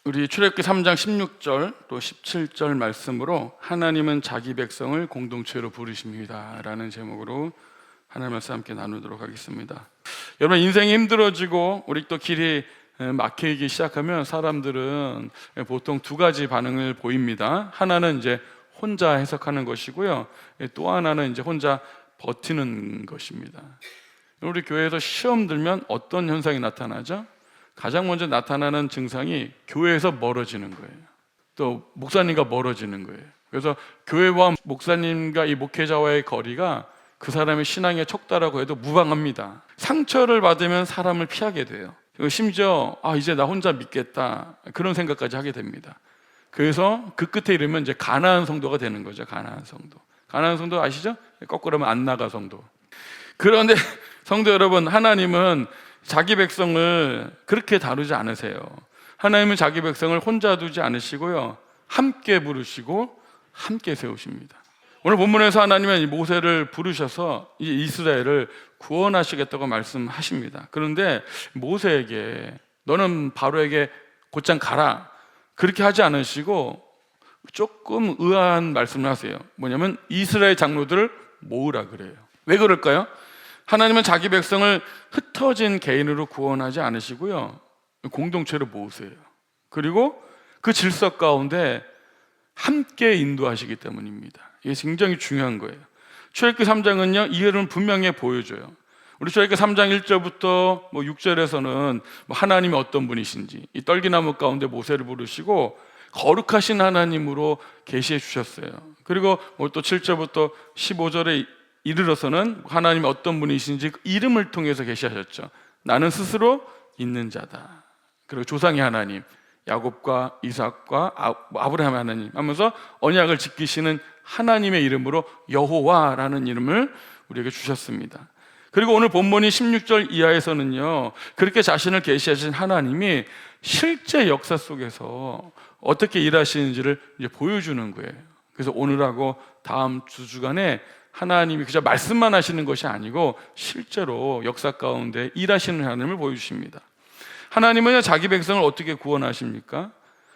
우리 출애굽기 3장 16절 또 17절 말씀으로 하나님은 자기 백성을 공동체로 부르십니다 라는 제목으로 하나님 말씀 함께 나누도록 하겠습니다. 여러분, 인생이 힘들어지고 우리 또 길이 막히기 시작하면 사람들은 보통 두 가지 반응을 보입니다. 하나는 이제 혼자 해석하는 것이고요, 또 하나는 이제 혼자 버티는 것입니다. 우리 교회에서 시험 들면 어떤 현상이 나타나죠? 가장 먼저 나타나는 증상이 교회에서 멀어지는 거예요. 또 목사님과 멀어지는 거예요. 그래서 교회와 목사님과 이 목회자와의 거리가 그 사람의 신앙에 척다라고 해도 무방합니다. 상처를 받으면 사람을 피하게 돼요. 심지어 이제 나 혼자 믿겠다 그런 생각까지 하게 됩니다. 그래서 그 끝에 이르면 이제 가나안 성도가 되는 거죠. 가나안 성도. 가나안 성도 아시죠? 거꾸로 하면 안 나가 성도. 그런데 성도 여러분, 하나님은 자기 백성을 그렇게 다루지 않으세요. 하나님은 자기 백성을 혼자 두지 않으시고요, 함께 부르시고 함께 세우십니다. 오늘 본문에서 하나님은 모세를 부르셔서 이스라엘을 구원하시겠다고 말씀하십니다. 그런데 모세에게 너는 바로에게 곧장 가라 그렇게 하지 않으시고 조금 의아한 말씀을 하세요. 뭐냐면 이스라엘 장로들을 모으라 그래요. 왜 그럴까요? 하나님은 자기 백성을 흩어진 개인으로 구원하지 않으시고요, 공동체로 모으세요. 그리고 그 질서 가운데 함께 인도하시기 때문입니다. 이게 굉장히 중요한 거예요. 출애굽기 3장은요 이 흐름을 분명히 보여줘요. 우리 출애굽기 3장 1절부터 6절에서는 하나님이 어떤 분이신지 이 떨기나무 가운데 모세를 부르시고 거룩하신 하나님으로 계시해 주셨어요. 그리고 또 7절부터 15절에 이르러서는 하나님이 어떤 분이신지 그 이름을 통해서 계시하셨죠. 나는 스스로 있는 자다. 그리고 조상의 하나님, 야곱과 이삭과 아브라함의 하나님 하면서 언약을 지키시는 하나님의 이름으로 여호와라는 이름을 우리에게 주셨습니다. 그리고 오늘 본문이 16절 이하에서는요, 그렇게 자신을 계시하신 하나님이 실제 역사 속에서 어떻게 일하시는지를 이제 보여주는 거예요. 그래서 오늘하고 다음 두 주간에 하나님이 그저 말씀만 하시는 것이 아니고 실제로 역사 가운데 일하시는 하나님을 보여주십니다. 하나님은요 자기 백성을 어떻게 구원하십니까?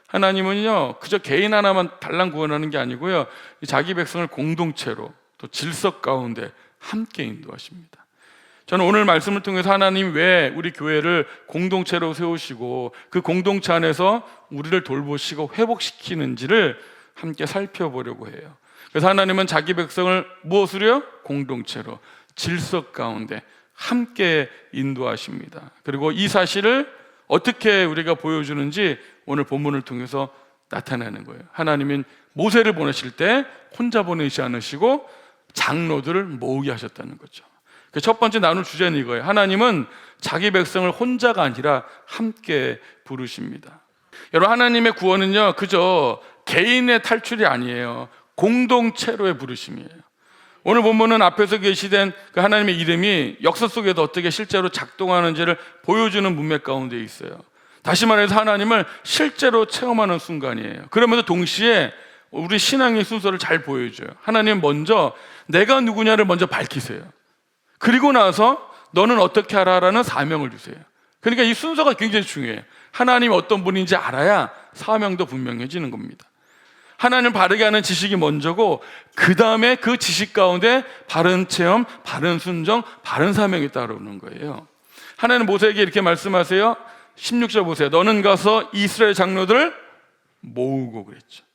하나님은요 그저 개인 하나만 달랑 구원하는 게 아니고요, 자기 백성을 공동체로 또 질서 가운데 함께 인도하십니다. 저는 오늘 말씀을 통해서 하나님이 왜 우리 교회를 공동체로 세우시고 그 공동체 안에서 우리를 돌보시고 회복시키는지를 함께 살펴보려고 해요. 그래서 하나님은 자기 백성을 무엇으로요? 공동체로 질서 가운데 함께 인도하십니다. 그리고 이 사실을 어떻게 우리가 보여주는지 오늘 본문을 통해서 나타내는 거예요. 하나님은 모세를 보내실 때 혼자 보내지 않으시고 장로들을 모으게 하셨다는 거죠. 첫 번째 나눌 주제는 이거예요. 하나님은 자기 백성을 혼자가 아니라 함께 부르십니다. 여러분, 하나님의 구원은요 그저 개인의 탈출이 아니에요. 공동체로의 부르심이에요. 오늘 본문은 앞에서 계시된 그 하나님의 이름이 역사 속에도 어떻게 실제로 작동하는지를 보여주는 문맥 가운데 있어요. 다시 말해서 하나님을 실제로 체험하는 순간이에요. 그러면서 동시에 우리 신앙의 순서를 잘 보여줘요. 하나님 먼저 내가 누구냐를 먼저 밝히세요. 그리고 나서 너는 어떻게 하라라는 사명을 주세요. 그러니까 이 순서가 굉장히 중요해요. 하나님이 어떤 분인지 알아야 사명도 분명해지는 겁니다. 하나님을 바르게 하는 지식이 먼저고 그 다음에 그 지식 가운데 바른 체험, 바른 순종, 바른 사명이 따라오는 거예요. 하나님 모세에게 이렇게 말씀하세요. 16절 보세요. 너는 가서 이스라엘 장로들을 모으고 그랬죠.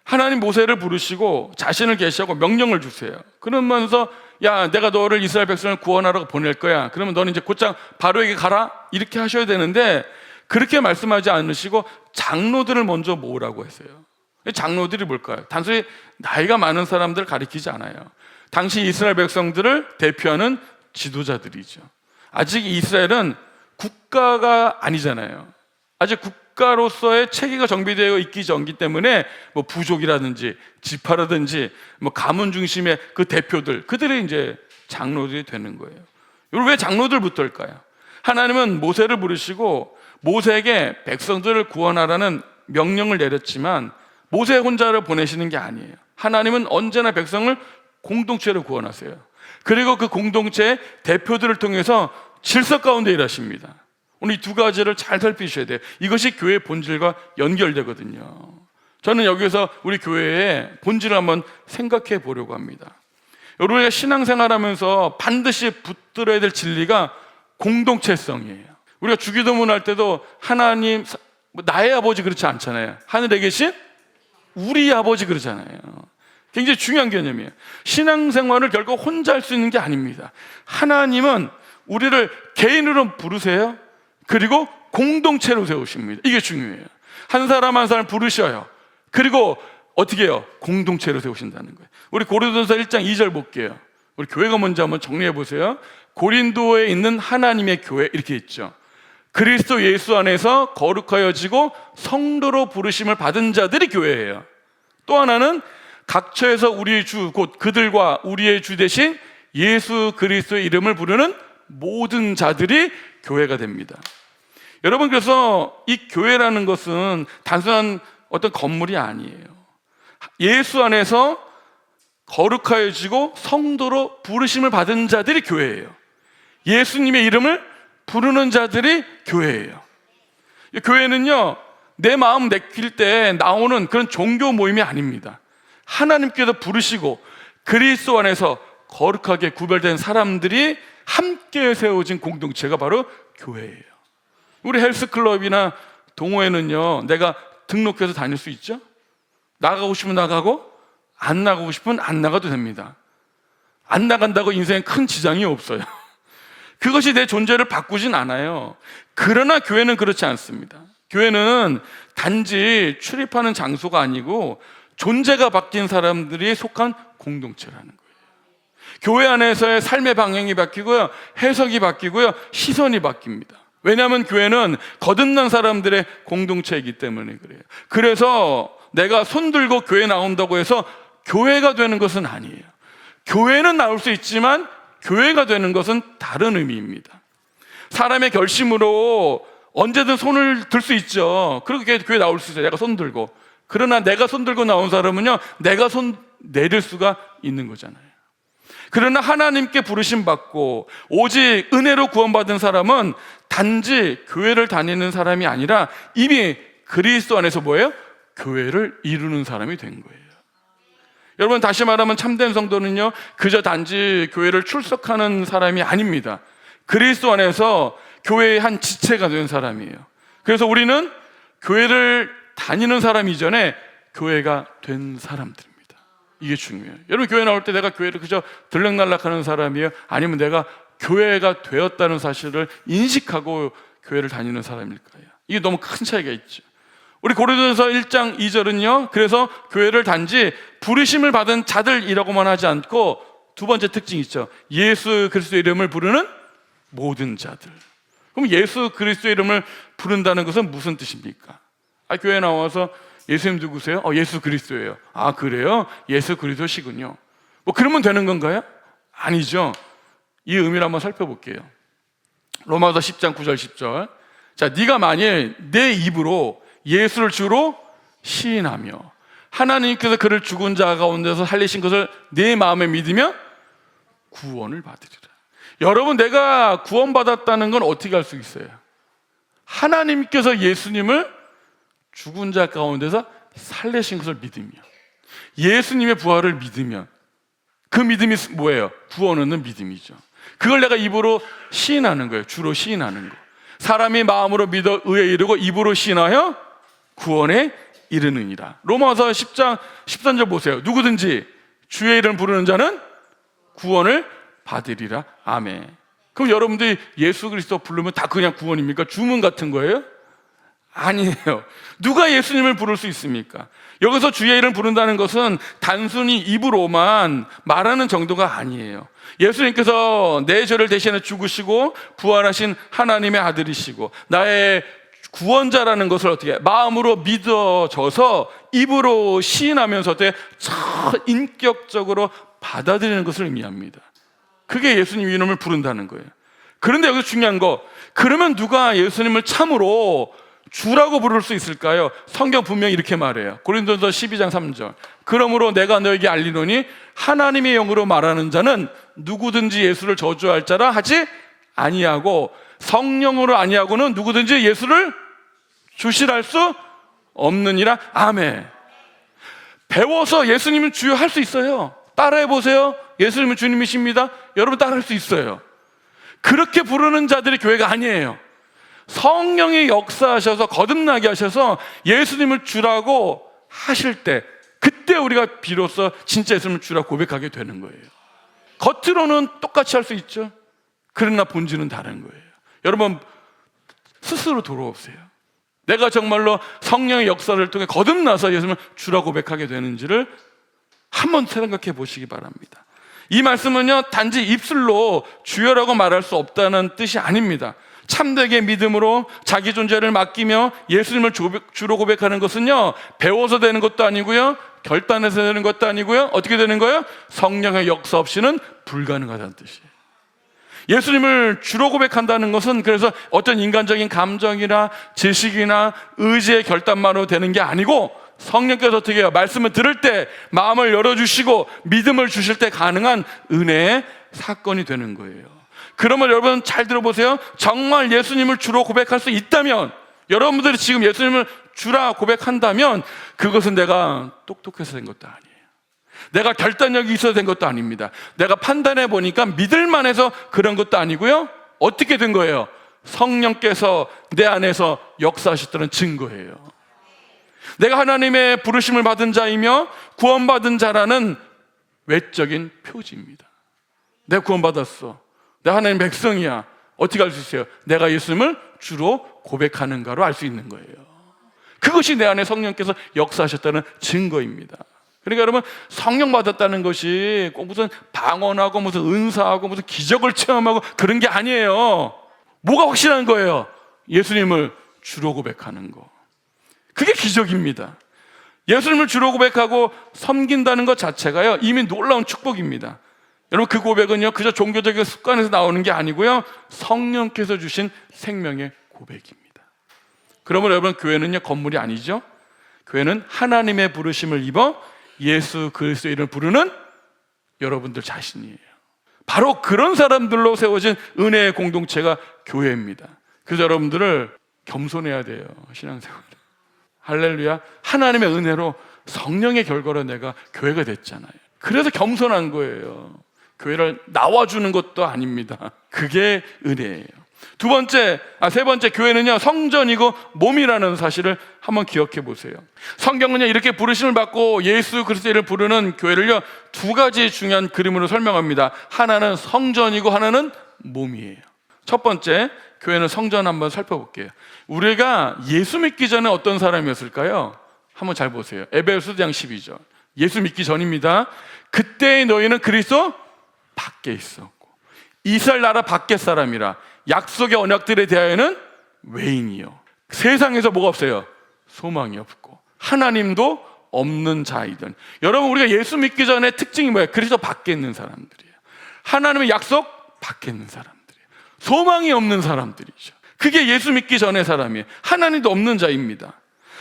하나님 모세를 부르시고 자신을 계시하고 명령을 주세요. 그러면서 야, 내가 너를 이스라엘 백성을 구원하라고 보낼 거야. 그러면 너는 이제 곧장 바로에게 가라 이렇게 하셔야 되는데 그렇게 말씀하지 않으시고 장로들을 먼저 모으라고 했어요. 장로들이 뭘까요? 단순히 나이가 많은 사람들을 가리키지 않아요. 당시 이스라엘 백성들을 대표하는 지도자들이죠. 아직 이스라엘은 국가가 아니잖아요. 아직 국가로서의 체계가 정비되어 있기 전이기 때문에 부족이라든지 지파라든지 가문 중심의 그 대표들, 그들이 이제 장로들이 되는 거예요. 이걸 왜 장로들부터일까요? 하나님은 모세를 부르시고 모세에게 백성들을 구원하라는 명령을 내렸지만 모세 혼자를 보내시는 게 아니에요. 하나님은 언제나 백성을 공동체로 구원하세요. 그리고 그 공동체의 대표들을 통해서 질서 가운데 일하십니다. 오늘 이 두 가지를 잘 살피셔야 돼요. 이것이 교회의 본질과 연결되거든요. 저는 여기서 우리 교회의 본질을 한번 생각해 보려고 합니다. 여러분이 신앙생활하면서 반드시 붙들어야 될 진리가 공동체성이에요. 우리가 주기도문 할 때도 하나님, 나의 아버지 그렇지 않잖아요. 하늘에 계신 우리 아버지 그러잖아요. 굉장히 중요한 개념이에요. 신앙생활을 결국 혼자 할 수 있는 게 아닙니다. 하나님은 우리를 개인으로 부르세요. 그리고 공동체로 세우십니다. 이게 중요해요. 한 사람 한 사람 부르셔요. 그리고 어떻게 해요? 공동체로 세우신다는 거예요. 우리 고린도전서 1장 2절 볼게요. 우리 교회가 먼저 한번 정리해 보세요. 고린도에 있는 하나님의 교회 이렇게 있죠. 그리스도 예수 안에서 거룩하여지고 성도로 부르심을 받은 자들이 교회예요. 또 하나는 각처에서 우리의 주 곧 그들과 우리의 주 대신 예수 그리스도의 이름을 부르는 모든 자들이 교회가 됩니다. 여러분, 그래서 이 교회라는 것은 단순한 어떤 건물이 아니에요. 예수 안에서 거룩하여지고 성도로 부르심을 받은 자들이 교회예요. 예수님의 이름을 부르는 자들이 교회예요. 교회는요, 내 마음 내킬 때 나오는 그런 종교 모임이 아닙니다. 하나님께서 부르시고 그리스도 안에서 거룩하게 구별된 사람들이 함께 세워진 공동체가 바로 교회예요. 우리 헬스클럽이나 동호회는요, 내가 등록해서 다닐 수 있죠? 나가고 싶으면 나가고 안 나가고 싶으면 안 나가도 됩니다. 안 나간다고 인생에 큰 지장이 없어요. 그것이 내 존재를 바꾸진 않아요. 그러나 교회는 그렇지 않습니다. 교회는 단지 출입하는 장소가 아니고 존재가 바뀐 사람들이 속한 공동체라는 거예요. 교회 안에서의 삶의 방향이 바뀌고요, 해석이 바뀌고요, 시선이 바뀝니다. 왜냐하면 교회는 거듭난 사람들의 공동체이기 때문에 그래요. 그래서 내가 손 들고 교회 나온다고 해서 교회가 되는 것은 아니에요. 교회는 나올 수 있지만 교회가 되는 것은 다른 의미입니다. 사람의 결심으로 언제든 손을 들 수 있죠. 그렇게 교회 나올 수 있어요. 내가 손 들고. 그러나 내가 손 들고 나온 사람은요, 내가 손 내릴 수가 있는 거잖아요. 그러나 하나님께 부르심 받고 오직 은혜로 구원받은 사람은 단지 교회를 다니는 사람이 아니라 이미 그리스도 안에서 뭐예요? 교회를 이루는 사람이 된 거예요. 여러분, 다시 말하면 참된 성도는요, 그저 단지 교회를 출석하는 사람이 아닙니다. 그리스도 안에서 교회의 한 지체가 된 사람이에요. 그래서 우리는 교회를 다니는 사람 이전에 교회가 된 사람들입니다. 이게 중요해요. 여러분, 교회 나올 때 내가 교회를 그저 들락날락하는 사람이에요? 아니면 내가 교회가 되었다는 사실을 인식하고 교회를 다니는 사람일까요? 이게 너무 큰 차이가 있죠. 우리 고린도전서 1장 2절은요, 그래서 교회를 단지 부르심을 받은 자들이라고만 하지 않고 두 번째 특징이 있죠. 예수 그리스도의 이름을 부르는 모든 자들. 그럼 예수 그리스도의 이름을 부른다는 것은 무슨 뜻입니까? 교회 나와서 예수님 누구세요? 예수 그리스도예요. 아, 그래요? 예수 그리스도시군요. 뭐 그러면 되는 건가요? 아니죠. 이 의미를 한번 살펴볼게요. 로마서 10장 9절 10절. 자, 네가 만일 내 입으로 예수를 주로 시인하며 하나님께서 그를 죽은 자 가운데서 살리신 것을 내 마음에 믿으면 구원을 받으리라. 여러분, 내가 구원받았다는 건 어떻게 알 수 있어요? 하나님께서 예수님을 죽은 자 가운데서 살리신 것을 믿으며, 예수님의 부활을 믿으면, 그 믿음이 뭐예요? 구원 얻는 믿음이죠. 그걸 내가 입으로 시인하는 거예요. 주로 시인하는 거. 사람이 마음으로 믿어 의에 이르고 입으로 시인하여 구원에 이르느니라. 로마서 10장 13절 보세요. 누구든지 주의 이름을 부르는 자는 구원을 받으리라. 아멘. 그럼 여러분들이 예수 그리스도 부르면 다 그냥 구원입니까? 주문 같은 거예요? 아니에요. 누가 예수님을 부를 수 있습니까? 여기서 주의 이름을 부른다는 것은 단순히 입으로만 말하는 정도가 아니에요. 예수님께서 내 죄를 대신해 죽으시고 부활하신 하나님의 아들이시고 나의 구원자라는 것을 어떻게 마음으로 믿어져서 입으로 시인하면서 인격적으로 받아들이는 것을 의미합니다. 그게 예수님 이름을 부른다는 거예요. 그런데 여기서 중요한 거, 그러면 누가 예수님을 참으로 주라고 부를 수 있을까요? 성경 분명히 이렇게 말해요. 고린도전서 12장 3절. 그러므로 내가 너에게 알리노니 하나님의 영으로 말하는 자는 누구든지 예수를 저주할 자라 하지 아니하고 성령으로 아니하고는 누구든지 예수를 주시할 수 없느니라. 아멘. 배워서 예수님은 주여 할 수 있어요. 따라해 보세요. 예수님은 주님이십니다. 여러분 따라할 수 있어요. 그렇게 부르는 자들이 교회가 아니에요. 성령이 역사하셔서 거듭나게 하셔서 예수님을 주라고 하실 때, 그때 우리가 비로소 진짜 예수님을 주라고 고백하게 되는 거예요. 겉으로는 똑같이 할 수 있죠. 그러나 본질은 다른 거예요. 여러분 스스로 돌아오세요. 내가 정말로 성령의 역사를 통해 거듭나서 예수님을 주라고 고백하게 되는지를 한번 생각해 보시기 바랍니다. 이 말씀은요, 단지 입술로 주여라고 말할 수 없다는 뜻이 아닙니다. 참되게 믿음으로 자기 존재를 맡기며 예수님을 주로 고백하는 것은요, 배워서 되는 것도 아니고요, 결단해서 되는 것도 아니고요, 어떻게 되는 거예요? 성령의 역사 없이는 불가능하다는 뜻이에요. 예수님을 주로 고백한다는 것은 그래서 어떤 인간적인 감정이나 지식이나 의지의 결단만으로 되는 게 아니고, 성령께서 어떻게 해요? 말씀을 들을 때 마음을 열어주시고 믿음을 주실 때 가능한 은혜의 사건이 되는 거예요. 그러면 여러분 잘 들어보세요. 정말 예수님을 주로 고백할 수 있다면, 여러분들이 지금 예수님을 주라 고백한다면, 그것은 내가 똑똑해서 된 것도 아니에요. 내가 결단력이 있어야 된 것도 아닙니다. 내가 판단해 보니까 믿을만 해서 그런 것도 아니고요, 어떻게 된 거예요? 성령께서 내 안에서 역사하셨다는 증거예요. 내가 하나님의 부르심을 받은 자이며 구원받은 자라는 외적인 표지입니다. 내가 구원받았어, 내가 하나님의 백성이야. 어떻게 알 수 있어요? 내가 예수님을 주로 고백하는가로 알 수 있는 거예요. 그것이 내 안에 성령께서 역사하셨다는 증거입니다. 그러니까 여러분, 성령 받았다는 것이 꼭 무슨 방언하고 무슨 은사하고 무슨 기적을 체험하고 그런 게 아니에요. 뭐가 확실한 거예요? 예수님을 주로 고백하는 거. 그게 기적입니다. 예수님을 주로 고백하고 섬긴다는 것 자체가요, 이미 놀라운 축복입니다. 여러분, 그 고백은요, 그저 종교적인 습관에서 나오는 게 아니고요, 성령께서 주신 생명의 고백입니다. 그러면 여러분, 교회는요, 건물이 아니죠. 교회는 하나님의 부르심을 입어 예수 그리스도의 이름을 부르는 여러분들 자신이에요. 바로 그런 사람들로 세워진 은혜의 공동체가 교회입니다. 그래서 여러분들을 겸손해야 돼요. 신앙생활. 할렐루야. 하나님의 은혜로 성령의 결과로 내가 교회가 됐잖아요. 그래서 겸손한 거예요. 교회를 나와주는 것도 아닙니다. 그게 은혜예요. 세 번째, 교회는요, 성전이고 몸이라는 사실을 한번 기억해 보세요. 성경은요, 이렇게 부르심을 받고 예수 그리스도를 부르는 교회를요, 두 가지 중요한 그림으로 설명합니다. 하나는 성전이고 하나는 몸이에요. 첫 번째, 교회는 성전 한번 살펴볼게요. 우리가 예수 믿기 전에 어떤 사람이었을까요? 한번 잘 보세요. 에베소서 2장 12절. 예수 믿기 전입니다. 그때의 너희는 그리스도 밖에 있었고 이스라엘 나라 밖의 사람이라 약속의 언약들에 대하여는 외인이요, 세상에서 뭐가 없어요? 소망이 없고 하나님도 없는 자이든. 여러분, 우리가 예수 믿기 전에 특징이 뭐예요? 그리스도 밖에 있는 사람들이에요. 하나님의 약속 밖에 있는 사람들이에요. 소망이 없는 사람들이죠. 그게 예수 믿기 전의 사람이에요. 하나님도 없는 자입니다.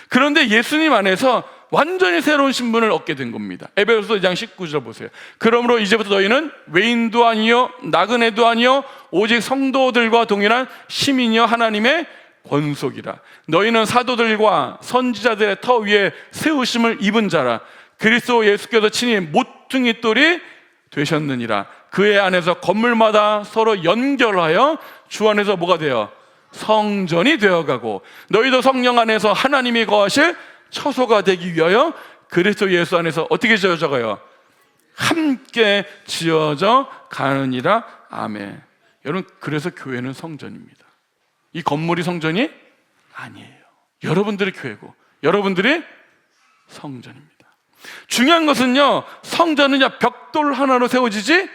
그런데 예수님 안에서 완전히 새로운 신분을 얻게 된 겁니다. 에베소서 2장 19절 보세요. 그러므로 이제부터 너희는 외인도 아니요 나그네도 아니요 오직 성도들과 동일한 시민이요 하나님의 권속이라. 너희는 사도들과 선지자들의 터 위에 세우심을 입은 자라. 그리스도 예수께서 친히 모퉁이 돌이 되셨느니라. 그의 안에서 건물마다 서로 연결하여 주 안에서 뭐가 돼요? 성전이 되어가고 너희도 성령 안에서 하나님이 거하실 처소가 되기 위하여 그리스도 예수 안에서 어떻게 지어져 가요? 함께 지어져 가느니라. 아멘. 여러분, 그래서 교회는 성전입니다. 이 건물이 성전이 아니에요. 여러분들이 교회고 여러분들이 성전입니다. 중요한 것은요, 성전은 벽돌 하나로 세워지지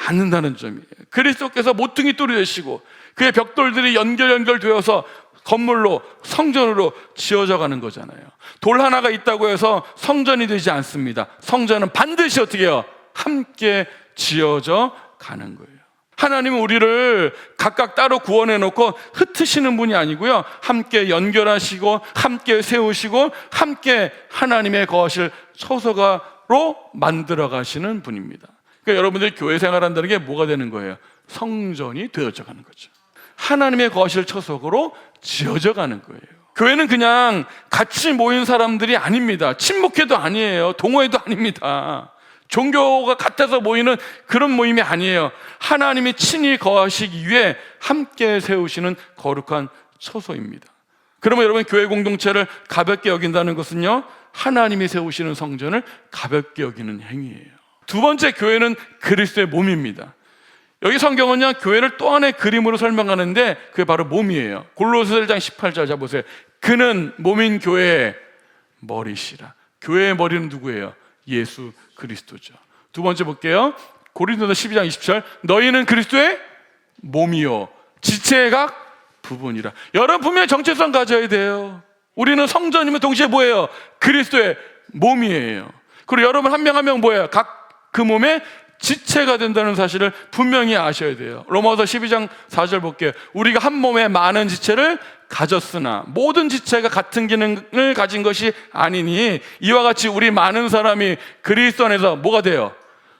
않는다는 점이에요. 그리스도께서 모퉁이 돌이 되시고 그의 벽돌들이 연결되어서 건물로, 성전으로 지어져 가는 거잖아요. 돌 하나가 있다고 해서 성전이 되지 않습니다. 성전은 반드시 어떻게 해요? 함께 지어져 가는 거예요. 하나님은 우리를 각각 따로 구원해 놓고 흩으시는 분이 아니고요, 함께 연결하시고 함께 세우시고 함께 하나님의 거하실 처소가로 만들어 가시는 분입니다. 그러니까 여러분들이 교회 생활한다는 게 뭐가 되는 거예요? 성전이 되어져 가는 거죠. 하나님의 거실 처석으로 지어져 가는 거예요. 교회는 그냥 같이 모인 사람들이 아닙니다. 친목회도 아니에요. 동호회도 아닙니다. 종교가 같아서 모이는 그런 모임이 아니에요. 하나님이 친히 거하시기 위해 함께 세우시는 거룩한 처소입니다. 그러면 여러분, 교회 공동체를 가볍게 여긴다는 것은요, 하나님이 세우시는 성전을 가볍게 여기는 행위예요. 두 번째, 교회는 그리스도의 몸입니다. 여기 성경은요, 교회를 또 하나의 그림으로 설명하는데 그게 바로 몸이에요. 골로새서 1장 18절 자 보세요. 그는 몸인 교회의 머리시라. 교회의 머리는 누구예요? 예수 그리스도죠. 두 번째 볼게요. 고린도서 12장 20절 너희는 그리스도의 몸이요 지체의 각 부분이라. 여러분 분명히 정체성 가져야 돼요. 우리는 성전이면 동시에 뭐예요? 그리스도의 몸이에요. 그리고 여러분 한 명 한 명 뭐예요? 각 그 몸의 지체가 된다는 사실을 분명히 아셔야 돼요. 로마서 12장 4절 볼게요. 우리가 한 몸에 많은 지체를 가졌으나 모든 지체가 같은 기능을 가진 것이 아니니 이와 같이 우리 많은 사람이 그리스도 안에서 뭐가 돼요?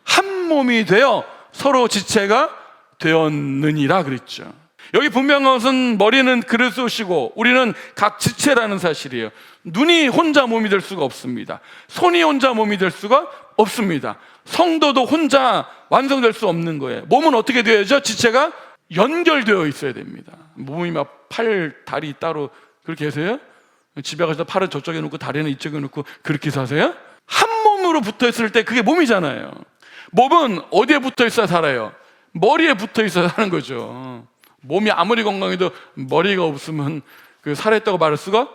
한 몸이 되어 서로 지체가 되었느니라 그랬죠. 여기 분명한 것은 머리는 그리스도시고 우리는 각 지체라는 사실이에요. 눈이 혼자 몸이 될 수가 없습니다. 손이 혼자 몸이 될 수가 없습니다. 성도도 혼자 완성될 수 없는 거예요. 몸은 어떻게 되어야죠? 지체가 연결되어 있어야 됩니다. 몸이 막 팔, 다리 따로 그렇게 계세요? 집에 가서 팔은 저쪽에 놓고 다리는 이쪽에 놓고 그렇게 사세요? 한 몸으로 붙어 있을 때 그게 몸이잖아요. 몸은 어디에 붙어 있어야 살아요? 머리에 붙어 있어야 사는 거죠. 몸이 아무리 건강해도 머리가 없으면 그 살아있다고 말할 수가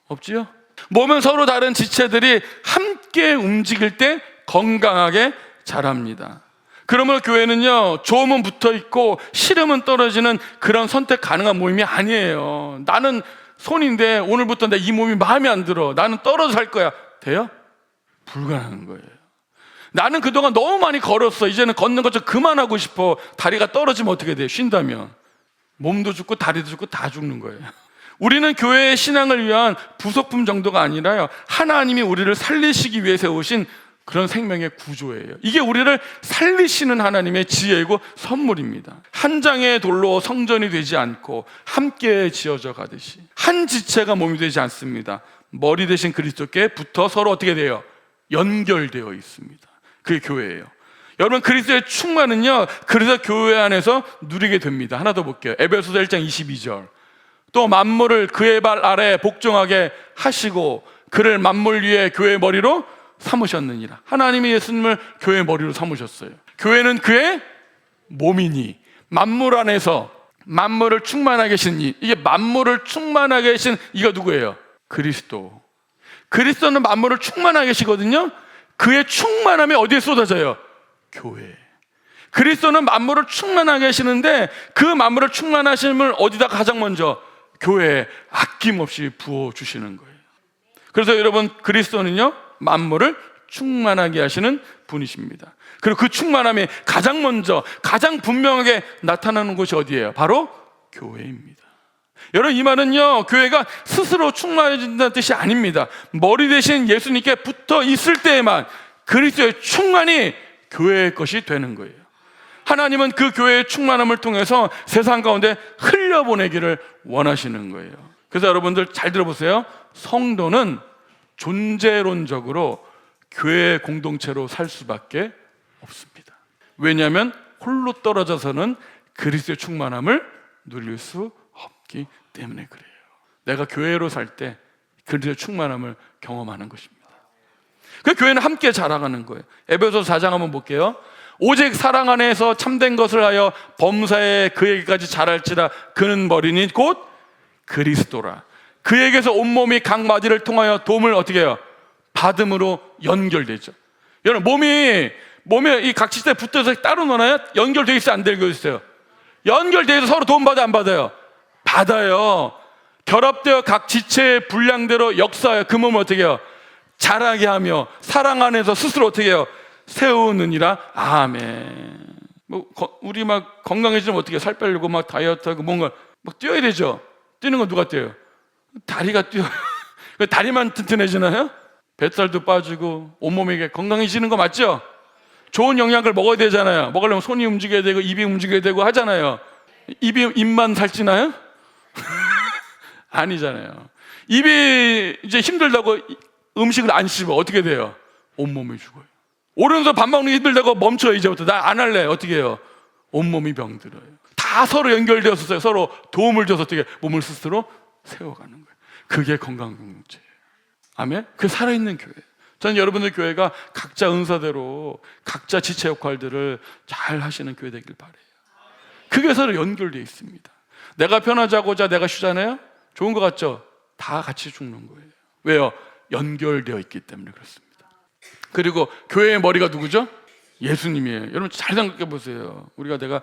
없지요. 몸은 서로 다른 지체들이 함께 움직일 때 건강하게 자랍니다. 그러므로 교회는요, 좋으면 붙어 있고 싫으면 떨어지는 그런 선택 가능한 모임이 아니에요. 나는 손인데 오늘부터 내 이 몸이 마음에 안 들어. 나는 떨어져 살 거야. 돼요? 불가능한 거예요. 나는 그동안 너무 많이 걸었어. 이제는 걷는 것 좀 그만하고 싶어. 다리가 떨어지면 어떻게 돼요? 쉰다면 몸도 죽고 다리도 죽고 다 죽는 거예요. 우리는 교회의 신앙을 위한 부속품 정도가 아니라요, 하나님이 우리를 살리시기 위해 세우신 그런 생명의 구조예요. 이게 우리를 살리시는 하나님의 지혜이고 선물입니다. 한 장의 돌로 성전이 되지 않고 함께 지어져 가듯이 한 지체가 몸이 되지 않습니다. 머리 대신 그리스도께 붙어 서로 어떻게 돼요? 연결되어 있습니다. 그게 교회예요. 여러분, 그리스도의 충만은요, 그래서 교회 안에서 누리게 됩니다. 하나 더 볼게요. 에베소서 1장 22절 또 만물을 그의 발 아래 복종하게 하시고 그를 만물 위에 교회의 머리로 삼으셨느니라. 하나님이 예수님을 교회의 머리로 삼으셨어요. 교회는 그의 몸이니 만물 안에서 만물을 충만하게 계신 이게 만물을 충만하게 계신 이가 누구예요? 그리스도. 그리스도는 만물을 충만하게 계시거든요. 그의 충만함이 어디에 쏟아져요? 교회. 그리스도는 만물을 충만하게 하시는데 그 만물을 충만하심을 어디다 가장 먼저? 교회에 아낌없이 부어주시는 거예요. 그래서 여러분, 그리스도는요, 만물을 충만하게 하시는 분이십니다. 그리고 그 충만함이 가장 먼저 가장 분명하게 나타나는 곳이 어디예요? 바로 교회입니다. 여러분, 이 말은요, 교회가 스스로 충만해진다는 뜻이 아닙니다. 머리 대신 예수님께 붙어 있을 때에만 그리스도의 충만이 교회의 것이 되는 거예요. 하나님은 그 교회의 충만함을 통해서 세상 가운데 흘려보내기를 원하시는 거예요. 그래서 여러분들 잘 들어보세요. 성도는 존재론적으로 교회 공동체로 살 수밖에 없습니다. 왜냐하면 홀로 떨어져서는 그리스도의 충만함을 누릴 수 없기 때문에 그래요. 내가 교회로 살 때 그리스도의 충만함을 경험하는 것입니다. 그 교회는 함께 자라가는 거예요. 에베소서 4장 한번 볼게요. 오직 사랑 안에서 참된 것을 하여 범사에 그에게까지 자랄지라. 그는 머리니 곧 그리스도라. 그에게서 온몸이 각 마디를 통하여 도움을 어떻게 해요? 받음으로 연결되죠. 여러분, 몸에 이 각 지체에 붙어서 따로 노나요? 연결되어 있어요? 안 되어 있어요? 연결되어 있어 서로 도움 받아 안 받아요? 받아요. 결합되어 각 지체의 분량대로 역사하여 그 몸을 어떻게 해요? 자라게 하며 사랑 안에서 스스로 어떻게 해요? 세우느니라. 아멘. 우리 막 건강해지면 어떻게 해요? 살 빼려고 막 다이어트하고 뭔가 막 뛰어야 되죠. 뛰는 건 누가 뛰어요? 다리가 뛰어요. 다리만 튼튼해지나요? 뱃살도 빠지고 온몸이 건강해지는 거 맞죠? 좋은 영양을 먹어야 되잖아요. 먹으려면 손이 움직여야 되고 입이 움직여야 되고 하잖아요. 입만 살찌나요? 아니잖아요. 입이 이제 힘들다고 음식을 안 씹어 어떻게 돼요? 온몸이 죽어요. 오른손 밥 먹는 게 힘들다고 멈춰 이제부터 나 안 할래 어떻게 해요? 온몸이 병들어요. 다 서로 연결되어서 서로 도움을 줘서 어떻게 몸을 스스로 세워가는 거예요. 그게 건강 공동체예요. 아멘? 그게 살아있는 교회예요. 저는 여러분들 교회가 각자 은사대로 각자 지체 역할들을 잘 하시는 교회 되길 바라요. 그게 서로 연결되어 있습니다. 내가 편하자고자 내가 쉬잖아요? 좋은 것 같죠? 다 같이 죽는 거예요. 왜요? 연결되어 있기 때문에 그렇습니다. 그리고 교회의 머리가 누구죠? 예수님이에요. 여러분 잘 생각해 보세요. 내가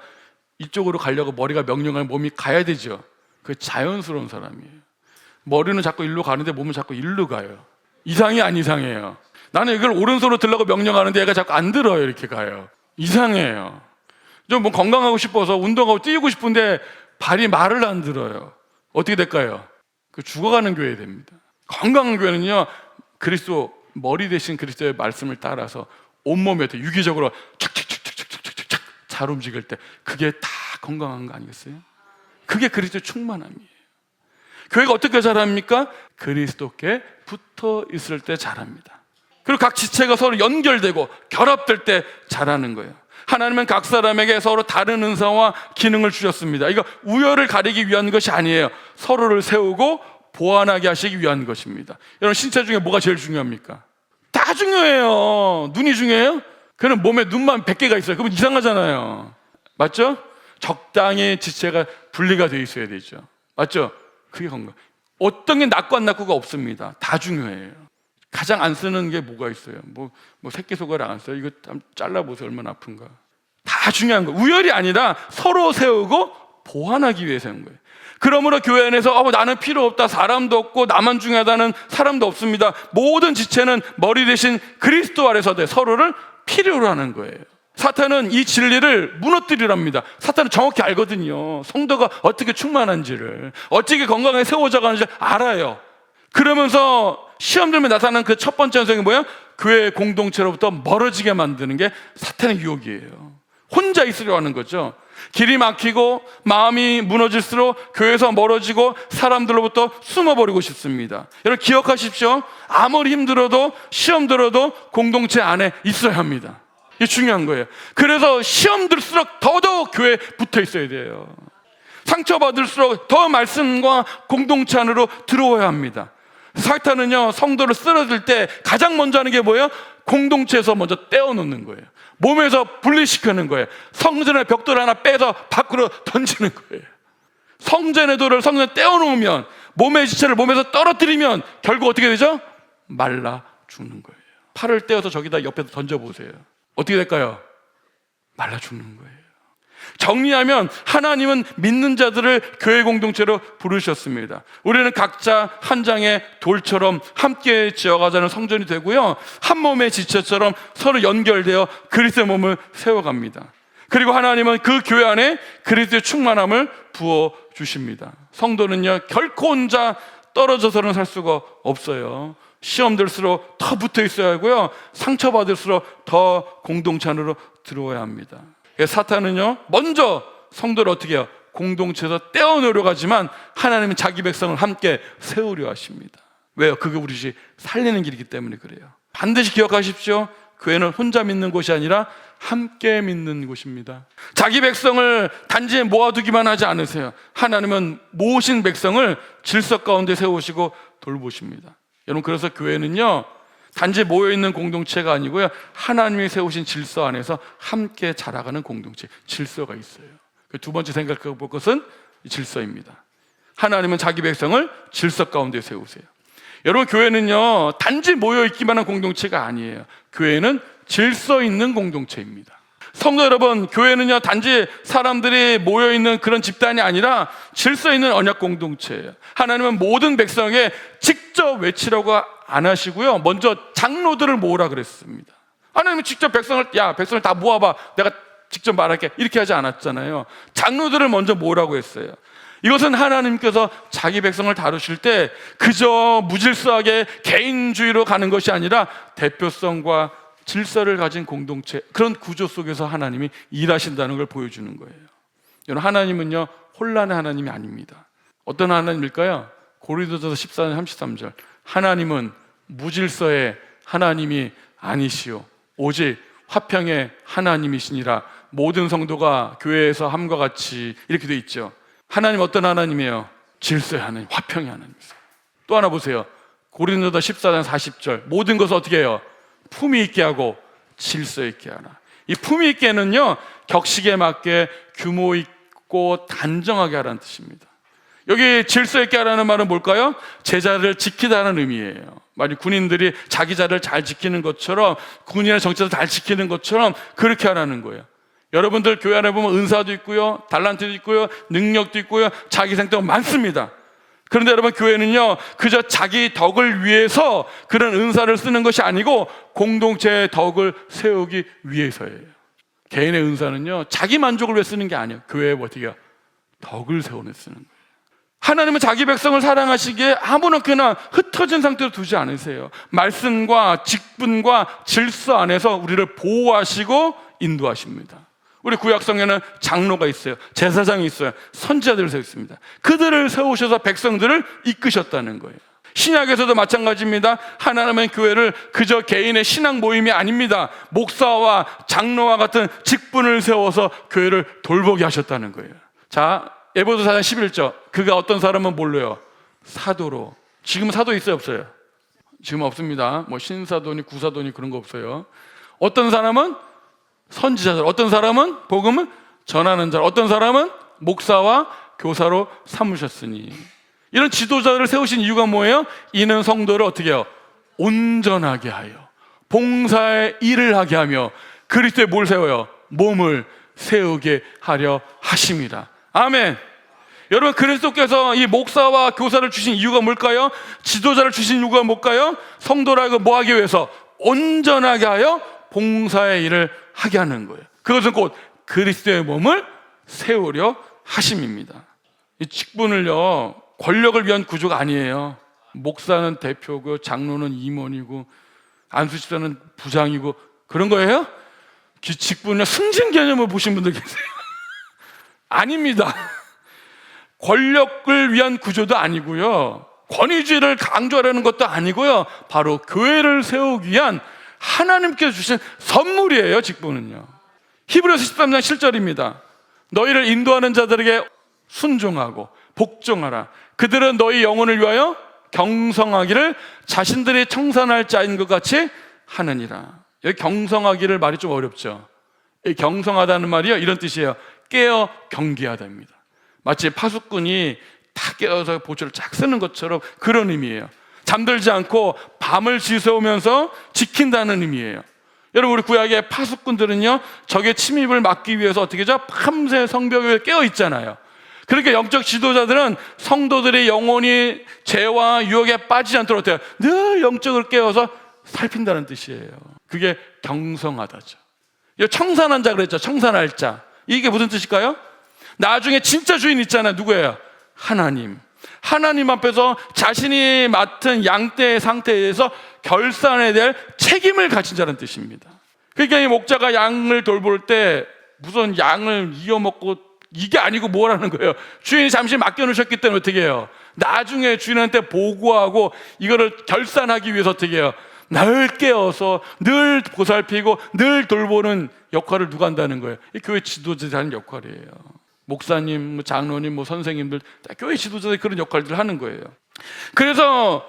이쪽으로 가려고 머리가 명령하면 몸이 가야 되죠. 그게 자연스러운 사람이에요. 머리는 자꾸 일로 가는데 몸은 자꾸 일로 가요. 이상해 안 이상해요? 나는 이걸 오른손으로 들라고 명령하는데 얘가 자꾸 안 들어요. 이렇게 가요. 이상해요. 좀 뭐 건강하고 싶어서 운동하고 뛰고 싶은데 발이 말을 안 들어요. 어떻게 될까요? 그 죽어가는 교회 됩니다. 건강한 교회는요, 그리스도 머리 대신 그리스도의 말씀을 따라서 온몸에 유기적으로 착착착착착착착 잘 움직일 때 그게 다 건강한 거 아니겠어요? 그게 그리스도의 충만함이에요. 교회가 어떻게 자랍니까? 그리스도께 붙어 있을 때 자랍니다. 그리고 각 지체가 서로 연결되고 결합될 때 자라는 거예요. 하나님은 각 사람에게 서로 다른 은사와 기능을 주셨습니다. 이거 우열을 가리기 위한 것이 아니에요. 서로를 세우고 보완하게 하시기 위한 것입니다. 여러분 신체 중에 뭐가 제일 중요합니까? 다 중요해요. 눈이 중요해요? 그는 몸에 눈만 100개가 있어요. 그러면 이상하잖아요. 맞죠? 적당히 지체가 분리가 되어 있어야 되죠. 맞죠? 그게 건강. 어떤 게 낫고 안 낫고가 없습니다. 다 중요해요. 가장 안 쓰는 게 뭐가 있어요? 뭐 새끼손가락 안 써요? 이거 잘라보세요. 얼마나 아픈가. 다 중요한 거예요. 우열이 아니라 서로 세우고 보완하기 위해서 하는 거예요. 그러므로 교회 안에서 나는 필요 없다, 사람도 없고 나만 중요하다는 사람도 없습니다. 모든 지체는 머리 대신 그리스도 아래서 서로를 필요로 하는 거예요. 사탄은 이 진리를 무너뜨리랍니다. 사탄은 정확히 알거든요. 성도가 어떻게 충만한지를, 어떻게 건강하게 세워져 가는지 알아요. 그러면서 시험 들면 나타나는 그 첫 번째 현상이 뭐예요? 교회 공동체로부터 멀어지게 만드는 게 사탄의 유혹이에요. 혼자 있으려 하는 거죠. 길이 막히고 마음이 무너질수록 교회에서 멀어지고 사람들로부터 숨어버리고 싶습니다. 여러분 기억하십시오. 아무리 힘들어도 시험 들어도 공동체 안에 있어야 합니다. 이게 중요한 거예요. 그래서 시험 들수록 더더욱 교회에 붙어 있어야 돼요. 상처받을수록 더 말씀과 공동체 안으로 들어와야 합니다. 사탄은요, 성도를 쓰러질 때 가장 먼저 하는 게 뭐예요? 공동체에서 먼저 떼어놓는 거예요. 몸에서 분리시키는 거예요. 성전의 벽돌 하나 빼서 밖으로 던지는 거예요. 성전의 돌을 성전에 떼어놓으면, 몸의 지체를 몸에서 떨어뜨리면 결국 어떻게 되죠? 말라 죽는 거예요. 팔을 떼어서 저기다 옆에서 던져보세요. 어떻게 될까요? 말라 죽는 거예요. 정리하면 하나님은 믿는 자들을 교회 공동체로 부르셨습니다. 우리는 각자 한 장의 돌처럼 함께 지어가자는 성전이 되고요, 한 몸의 지체처럼 서로 연결되어 그리스도의 몸을 세워갑니다. 그리고 하나님은 그 교회 안에 그리스도의 충만함을 부어주십니다. 성도는요 결코 혼자 떨어져서는 살 수가 없어요. 시험 들수록 더 붙어 있어야 하고요, 상처받을수록 더 공동체 안으로 들어와야 합니다. 사탄은요 먼저 성도를 어떻게 해요? 공동체에서 떼어내려 가지만 하나님은 자기 백성을 함께 세우려 하십니다. 왜요? 그게 우리 살리는 길이기 때문에 그래요. 반드시 기억하십시오. 교회는 혼자 믿는 곳이 아니라 함께 믿는 곳입니다. 자기 백성을 단지 모아두기만 하지 않으세요. 하나님은 모으신 백성을 질서 가운데 세우시고 돌보십니다. 여러분 그래서 교회는요 단지 모여있는 공동체가 아니고요, 하나님이 세우신 질서 안에서 함께 자라가는 공동체, 질서가 있어요. 두 번째 생각해 볼 것은 질서입니다. 하나님은 자기 백성을 질서 가운데 세우세요. 여러분 교회는요 단지 모여있기만 한 공동체가 아니에요. 교회는 질서 있는 공동체입니다. 성도 여러분, 교회는요 단지 사람들이 모여있는 그런 집단이 아니라 질서 있는 언약 공동체예요. 하나님은 모든 백성에게 직접 외치라고 안 하시고요, 먼저 장로들을 모으라 그랬습니다. 하나님은 직접 백성을 다 모아봐, 내가 직접 말할게, 이렇게 하지 않았잖아요. 장로들을 먼저 모으라고 했어요. 이것은 하나님께서 자기 백성을 다루실 때 그저 무질서하게 개인주의로 가는 것이 아니라 대표성과 질서를 가진 공동체, 그런 구조 속에서 하나님이 일하신다는 걸 보여주는 거예요. 여러분, 하나님은요 혼란의 하나님이 아닙니다. 어떤 하나님일까요? 고린도전서 14장 33절, 하나님은 무질서의 하나님이 아니시오 오직 화평의 하나님이시니라. 모든 성도가 교회에서 함과 같이, 이렇게 돼 있죠. 하나님 어떤 하나님이에요? 질서의 하나님, 화평의 하나님이세요. 또 하나 보세요. 고린도서 14장 40절, 모든 것을 어떻게 해요? 품위 있게 하고 질서 있게 하라. 이 품위 있게는요 격식에 맞게 규모 있고 단정하게 하라는 뜻입니다. 여기 질서 있게 하라는 말은 뭘까요? 제자를 지키다는 의미예요. 만약 군인들이 자기 자를 잘 지키는 것처럼, 군인의 정체를 잘 지키는 것처럼 그렇게 하라는 거예요. 여러분들 교회 안에 보면 은사도 있고요, 달란트도 있고요, 능력도 있고요, 자기 생각도 많습니다. 그런데 여러분, 교회는요 그저 자기 덕을 위해서 그런 은사를 쓰는 것이 아니고 공동체의 덕을 세우기 위해서예요. 개인의 은사는요 자기 만족을 위해 쓰는 게 아니에요. 교회에 어떻게 해요? 덕을 세우는 쓰는 거예요. 하나님은 자기 백성을 사랑하시기에 아무렇게나 흩어진 상태로 두지 않으세요. 말씀과 직분과 질서 안에서 우리를 보호하시고 인도하십니다. 우리 구약성에는 장로가 있어요, 제사장이 있어요, 선지자들을 세웠습니다. 그들을 세우셔서 백성들을 이끄셨다는 거예요. 신약에서도 마찬가지입니다. 하나님은 교회를 그저 개인의 신앙 모임이 아닙니다. 목사와 장로와 같은 직분을 세워서 교회를 돌보게 하셨다는 거예요. 자, 에베소서 4장 11절, 그가 어떤 사람은 뭘로요? 사도로. 지금 사도 있어요, 없어요? 지금 없습니다. 뭐 신사도니 구사도니 그런 거 없어요. 어떤 사람은 선지자들, 어떤 사람은 복음을 전하는 자, 어떤 사람은 목사와 교사로 삼으셨으니. 이런 지도자들을 세우신 이유가 뭐예요? 이는 성도를 어떻게 해요? 온전하게 하여 봉사의 일을 하게 하며 그리스도의 뭘 세워요? 몸을 세우게 하려 하심이라. 아멘. 여러분, 그리스도께서 이 목사와 교사를 주신 이유가 뭘까요? 지도자를 주신 이유가 뭘까요? 성도라고 뭐 하기 위해서? 온전하게 하여 봉사의 일을 하게 하는 거예요. 그것은 곧 그리스도의 몸을 세우려 하심입니다. 이 직분을요 권력을 위한 구조가 아니에요. 목사는 대표고 장로는 임원이고 안수집사는 부장이고 그런 거예요? 직분은요 승진 개념을 보신 분들 계세요. 아닙니다. 권력을 위한 구조도 아니고요, 권위주의를 강조하려는 것도 아니고요, 바로 교회를 세우기 위한 하나님께서 주신 선물이에요. 직분은요. 히브리서 13장 7절입니다. 너희를 인도하는 자들에게 순종하고 복종하라. 그들은 너희 영혼을 위하여 경성하기를 자신들이 청산할 자인 것 같이 하느니라. 여기 경성하기를 말이 좀 어렵죠. 이 경성하다는 말이요 이런 뜻이에요. 깨어 경계하다입니다. 마치 파수꾼이 다 깨어서 보초를 쫙 쓰는 것처럼 그런 의미예요. 잠들지 않고 밤을 지새우면서 지킨다는 의미예요. 여러분, 우리 구약의 파수꾼들은요 적의 침입을 막기 위해서 어떻게 하죠? 밤새 성벽 위에 깨어 있잖아요. 그러니까 영적 지도자들은 성도들의 영혼이 죄와 유혹에 빠지지 않도록 어때요? 늘 영적을 깨워서 살핀다는 뜻이에요. 그게 경성하다죠. 청산한 자 그랬죠. 청산할 자. 이게 무슨 뜻일까요? 나중에 진짜 주인 있잖아요. 누구예요? 하나님. 하나님 앞에서 자신이 맡은 양떼의 상태에 대해서 결산에 대한 책임을 가진 자라는 뜻입니다. 그러니까 이 목자가 양을 돌볼 때 무슨 양을 이어먹고 이게 아니고 뭐라는 거예요? 주인이 잠시 맡겨놓으셨기 때문에 어떻게 해요? 나중에 주인한테 보고하고 이거를 결산하기 위해서 어떻게 해요? 늘 깨어서 늘 보살피고 늘 돌보는 역할을 누가 한다는 거예요? 이 교회 지도자들이 하는 역할이에요. 목사님, 장로님, 선생님들 교회 지도자들이 그런 역할들을 하는 거예요. 그래서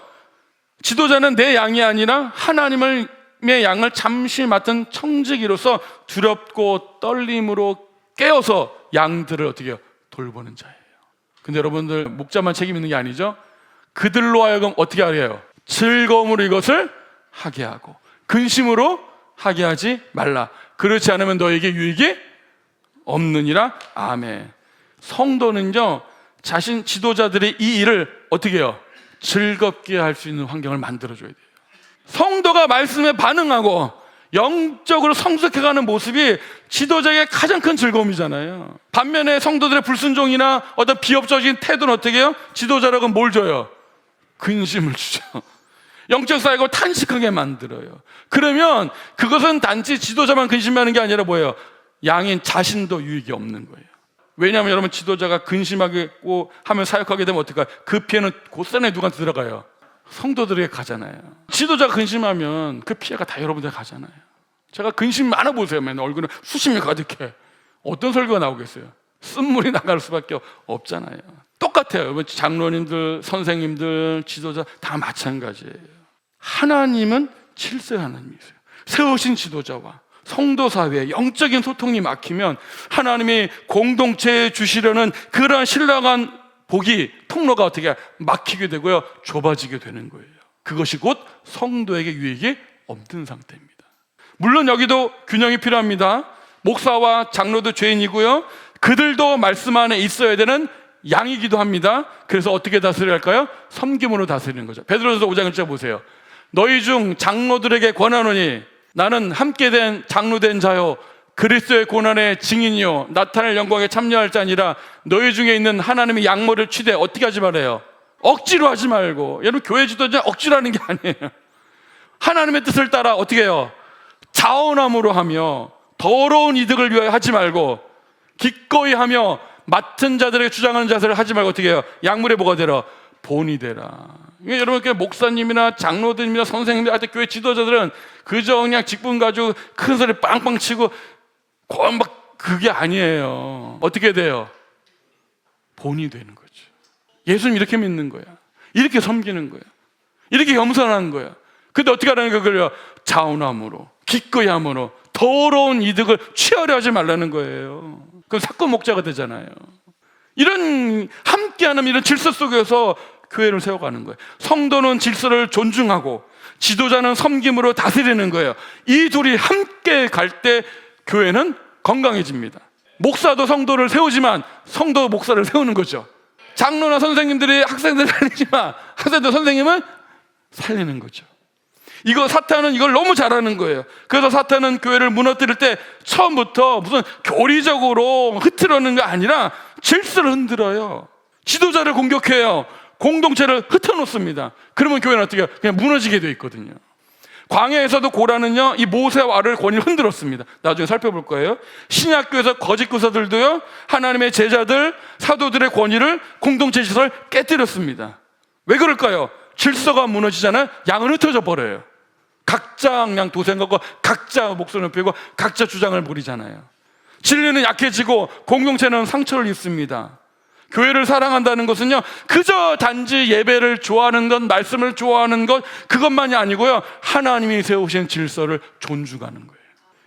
지도자는 내 양이 아니라 하나님의 양을 잠시 맡은 청지기로서 두렵고 떨림으로 깨어서 양들을 어떻게 해요? 돌보는 자예요. 근데 여러분들 목자만 책임 있는 게 아니죠. 그들로 하여금 어떻게 하게 해요? 즐거움으로 이것을 하게 하고 근심으로 하게 하지 말라. 그렇지 않으면 너에게 유익이 없느니라. 아멘. 성도는요 자신 지도자들이 이 일을 어떻게 해요? 즐겁게 할 수 있는 환경을 만들어줘야 돼요. 성도가 말씀에 반응하고 영적으로 성숙해가는 모습이 지도자에게 가장 큰 즐거움이잖아요. 반면에 성도들의 불순종이나 어떤 비협조적인 태도는 어떻게 해요? 지도자라고 뭘 줘요? 근심을 주죠. 영적 사역을 탄식하게 만들어요. 그러면 그것은 단지 지도자만 근심하는 게 아니라 뭐예요? 양인 자신도 유익이 없는 거예요. 왜냐하면 여러분, 지도자가 근심하고 하면 사역하게 되면 어떡할까요? 그 피해는 곧선에 누구한테 들어가요? 성도들에게 가잖아요. 지도자가 근심하면 그 피해가 다 여러분들에게 가잖아요. 제가 근심 많아 보세요. 맨날 얼굴은 수심이 가득해. 어떤 설교가 나오겠어요? 쓴물이 나갈 수밖에 없잖아요. 똑같아요. 장로님들, 선생님들, 지도자 다 마찬가지예요. 하나님은 질서의 하나님이세요. 세우신 지도자와 성도 사회에 영적인 소통이 막히면 하나님이 공동체에 주시려는 그러한 신령한 복이, 통로가 어떻게 막히게 되고요, 좁아지게 되는 거예요. 그것이 곧 성도에게 유익이 없는 상태입니다. 물론 여기도 균형이 필요합니다. 목사와 장로도 죄인이고요, 그들도 말씀 안에 있어야 되는 양이기도 합니다. 그래서 어떻게 다스려야 할까요? 섬김으로 다스리는 거죠. 베드로전서 5장 1절 보세요. 너희 중 장로들에게 권하노니 나는 함께 된 장로 된 자요 그리스도의 고난의 증인이요 나타날 영광에 참여할 자니라. 너희 중에 있는 하나님의 양모를 취대 어떻게 하지 말아요? 억지로 하지 말고. 여러분, 교회 지도자 억지로 하는 게 아니에요. 하나님의 뜻을 따라 어떻게 해요? 자원함으로 하며 더러운 이득을 위하여 하지 말고 기꺼이 하며 맡은 자들에게 주장하는 자세를 하지 말고 어떻게 해요? 양물의 뭐가 되라? 본이 되라. 여러분, 목사님이나 장로들이나 선생님들, 하여튼 교회 지도자들은 그저 그냥 직분 가지고 큰 소리 빵빵 치고 막 그게 아니에요. 어떻게 돼요? 본이 되는 거죠. 예수님 이렇게 믿는 거야. 이렇게 섬기는 거야. 이렇게 겸손한 거야. 근데 어떻게 하라는 거예요? 자원함으로, 기꺼이 함으로 더러운 이득을 취하려 하지 말라는 거예요. 그럼 사건 목자가 되잖아요. 이런 함께하는 이런 질서 속에서 교회를 세워가는 거예요. 성도는 질서를 존중하고 지도자는 섬김으로 다스리는 거예요. 이 둘이 함께 갈 때 교회는 건강해집니다. 목사도 성도를 세우지만 성도 목사를 세우는 거죠. 장로나 선생님들이 학생들을 살리지만 학생도 선생님은 살리는 거죠. 사탄은 이걸 너무 잘하는 거예요. 그래서 사탄은 교회를 무너뜨릴 때 처음부터 무슨 교리적으로 흐트러는 게 아니라 질서를 흔들어요. 지도자를 공격해요. 공동체를 흩어놓습니다. 그러면 교회는 어떻게 해요? 그냥 무너지게 돼 있거든요. 광야에서도 고라는요, 이 모세와 아론의 권위를 흔들었습니다. 나중에 살펴볼 거예요. 신약교에서 거짓 교사들도요, 하나님의 제자들, 사도들의 권위를, 공동체 질서를 깨뜨렸습니다. 왜 그럴까요? 질서가 무너지잖아요. 양은 흩어져 버려요. 각자 그냥 도생하고 각자 목소리를 높이고 각자 주장을 부리잖아요. 진리는 약해지고 공동체는 상처를 입습니다. 교회를 사랑한다는 것은요, 그저 단지 예배를 좋아하는 것, 말씀을 좋아하는 것, 그것만이 아니고요, 하나님이 세우신 질서를 존중하는 거예요.